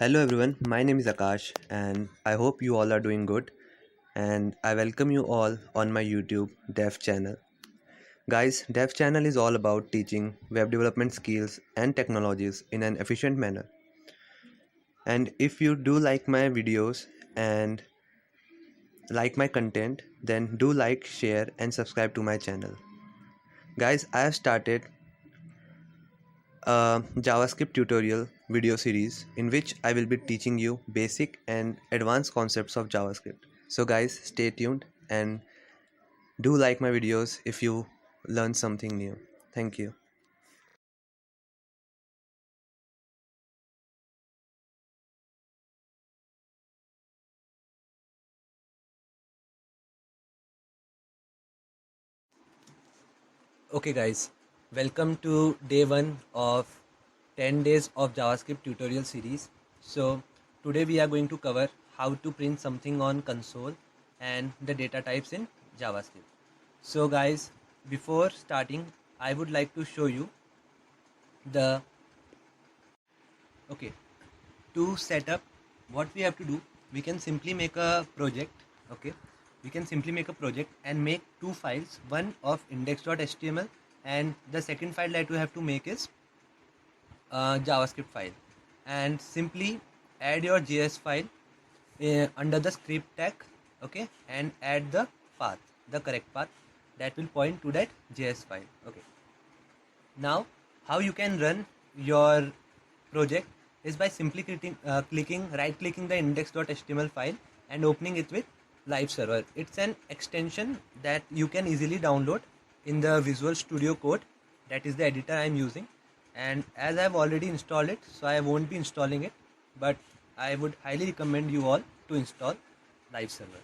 Hello everyone, my name is Akash and I hope you all are doing good and I welcome you all on my YouTube Dev channel. Guys, Dev channel is all about teaching web development skills and technologies in an efficient manner. And if you do like my videos and like my content, then do like, share and subscribe to my channel. Guys, I have started a JavaScript tutorial video series in which I will be teaching you basic and advanced concepts of JavaScript. So guys, stay tuned and do like my videos if you learn something new. Thank you. Okay guys, welcome to day 1 of 10 days of JavaScript tutorial series. So today we are going to cover how to print something on console and the data types in JavaScript. So guys, before starting I would like to show you the okay to set up what we have to do. We can simply make a project. Okay, we can simply make a project and make two files, one of index.html and the second file that we have to make is JavaScript file, and simply add your JS file under the script tag. Okay, and add the path, the correct path that will point to that JS file. Okay, now how you can run your project is by simply right clicking the index.html file and opening it with live server. It's an extension that you can easily download in the Visual Studio Code, that is the editor I am using, and as I have already installed it, so I won't be installing it, but I would highly recommend you all to install live server.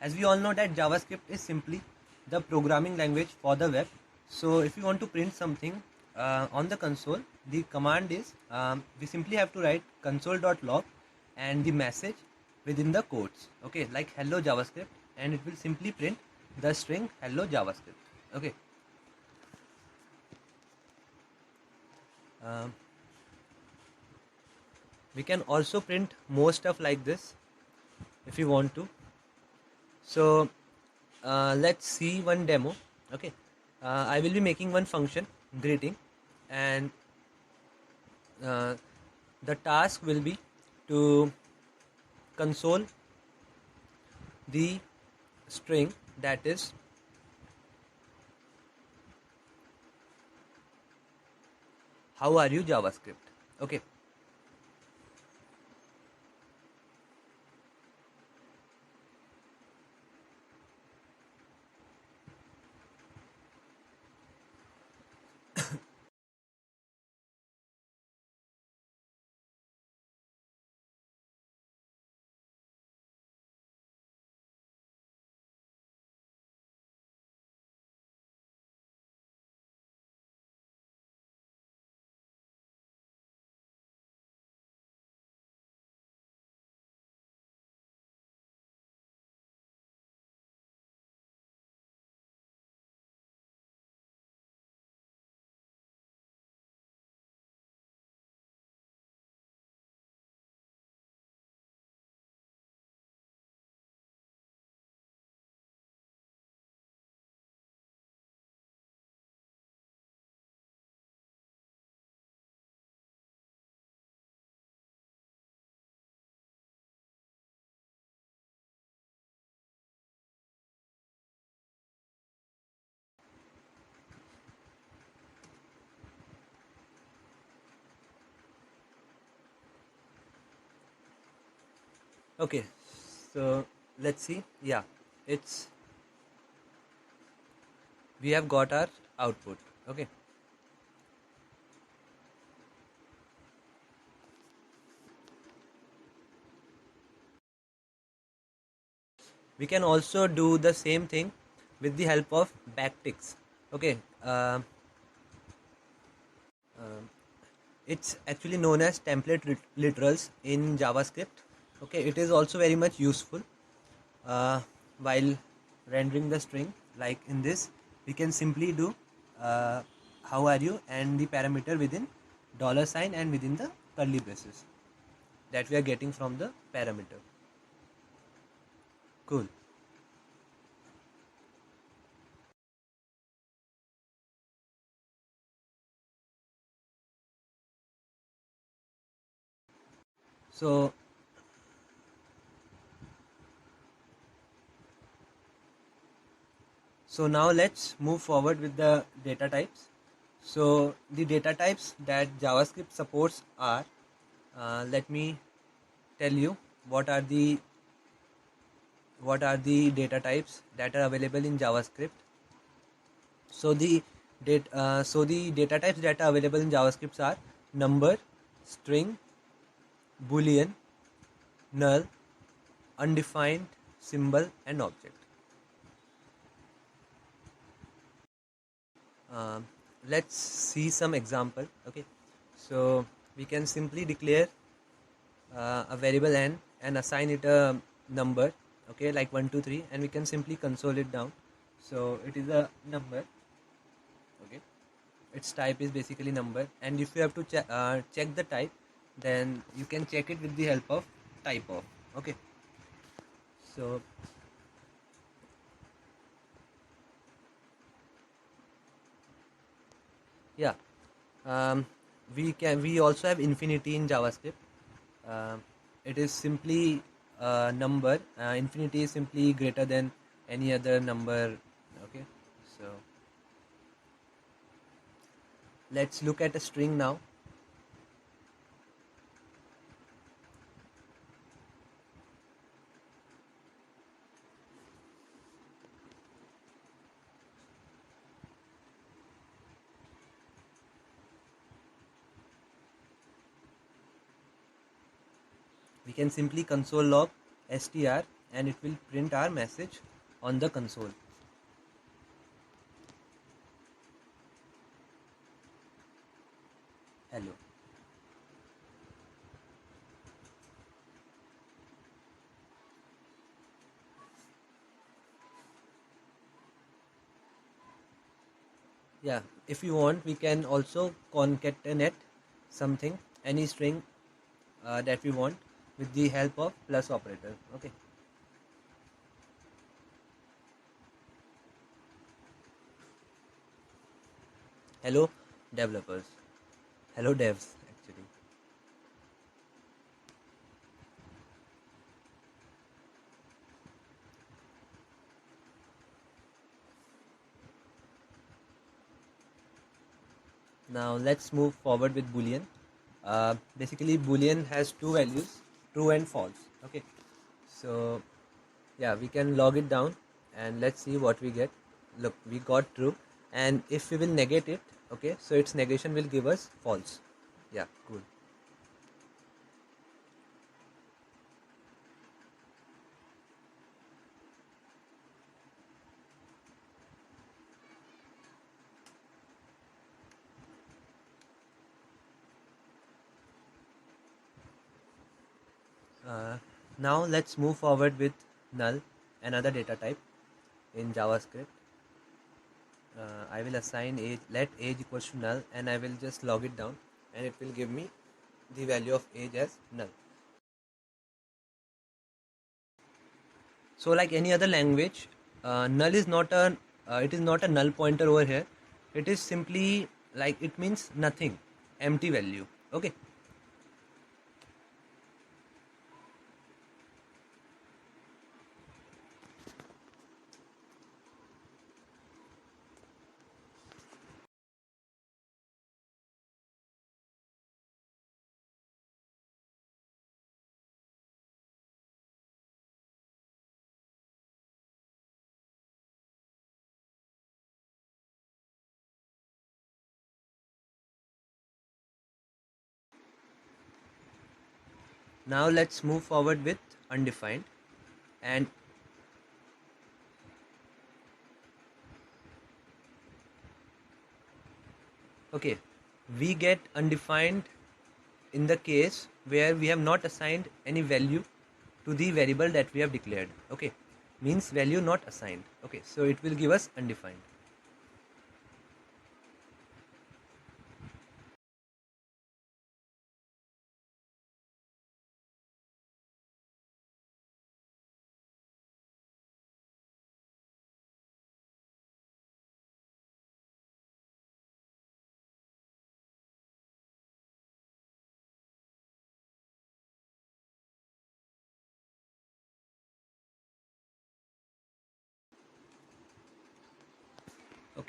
As we all know that JavaScript is simply the programming language for the web. So if you want to print something on the console, the command is we simply have to write console.log and the message within the quotes. Okay, like hello JavaScript, and it will simply print the string hello JavaScript. Okay. Um, we can also print more stuff like this if you want to. So let's see one demo. Okay, I will be making one function greeting, and uh, the task will be to console the string that is how are you JavaScript. Okay, okay, so let's see. Yeah, it's we have got our output. Okay, we can also do the same thing with the help of backticks. Okay, it's actually known as template literals in JavaScript. Okay, it is also very much useful while rendering the string. Like in this, we can simply do how are you and the parameter within dollar sign and within the curly braces. that we are getting from the parameter. Cool. So now let's move forward with the data types. So the data types that JavaScript supports are, let me tell you what are the data types that are available in JavaScript. So the data types that are available in JavaScript are number, string, boolean, null, undefined, symbol, and object. Um, let's see some example. Okay, so we can simply declare a variable n and assign it a number, okay, like 1 2 3, and we can simply console it down. So it is a number, okay, its type is basically number, and if you have to check the type, then you can check it with the help of type of. Okay, so yeah, um, we also have infinity in JavaScript. um, it is simply a number. Infinity is simply greater than any other number. Okay, so let's look at a string now. We can simply console log str, and it will print our message on the console. Hello. Yeah, if you want, we can also concatenate something, any string that we want, with the help of plus operator. Okay. Hello developers. Hello devs actually. Now let's move forward with boolean. Basically boolean has two values, true and false. Okay, so yeah, we can log it down and let's see what we get. Look, we got true, and if we will negate it, okay, so its negation will give us false. Yeah, cool. Now let's move forward with null, another data type in JavaScript. I will assign age, let age equals to null, and I will just log it down, and it will give me the value of age as null. So like any other language, null is not a it is not a null pointer over here. It is simply like, it means nothing, empty value. Okay. Now let's move forward with undefined, and okay, we get undefined in the case where we have not assigned any value to the variable that we have declared. Okay, means value not assigned. Okay, so it will give us undefined.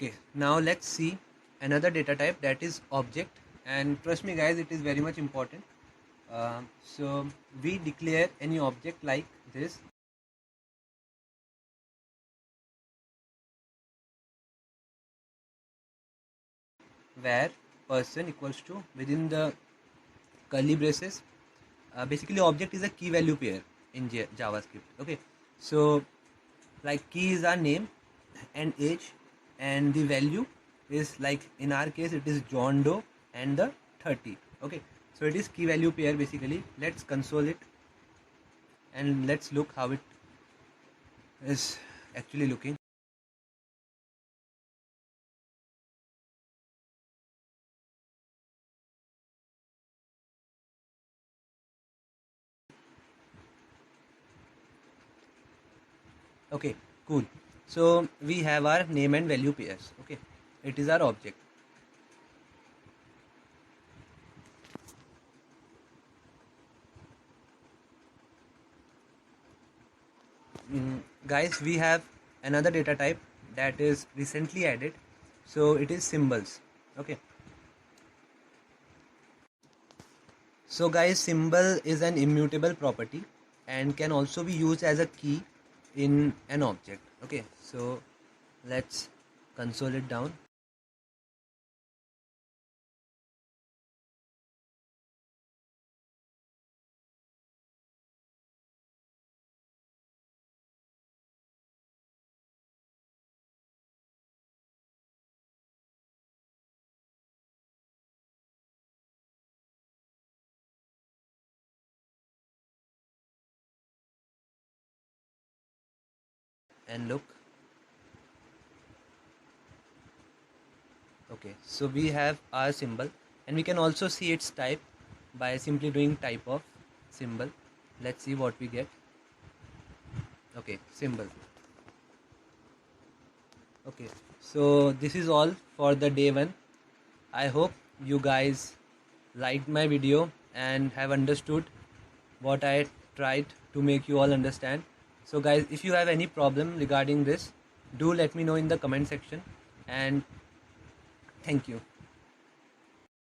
Okay, now let's see another data type, that is object. And trust me guys, it is very much important. So we declare any object like this, where person equals to, within the curly braces, basically object is a key value pair in JavaScript. Okay, so like key is our name and age, and the value is, like in our case it is John Doe and the 30. Okay, so it is key value pair basically. Let's console it and let's look how it is actually looking. Okay, cool. So we have our name and value pairs. Okay, it is our object. Guys, we have another data type that is recently added, so it is symbols. Okay, so guys, symbol is an immutable property and can also be used as a key in an object. Okay, so let's console it down. And look. Okay, so we have our symbol, and we can also see its type by simply doing type of symbol. Let's see what we get. Okay, symbol. Okay, so this is all for the day one. I hope you guys liked my video and have understood what I tried to make you all understand. So guys, if you have any problem regarding this, do let me know in the comment section, and thank you.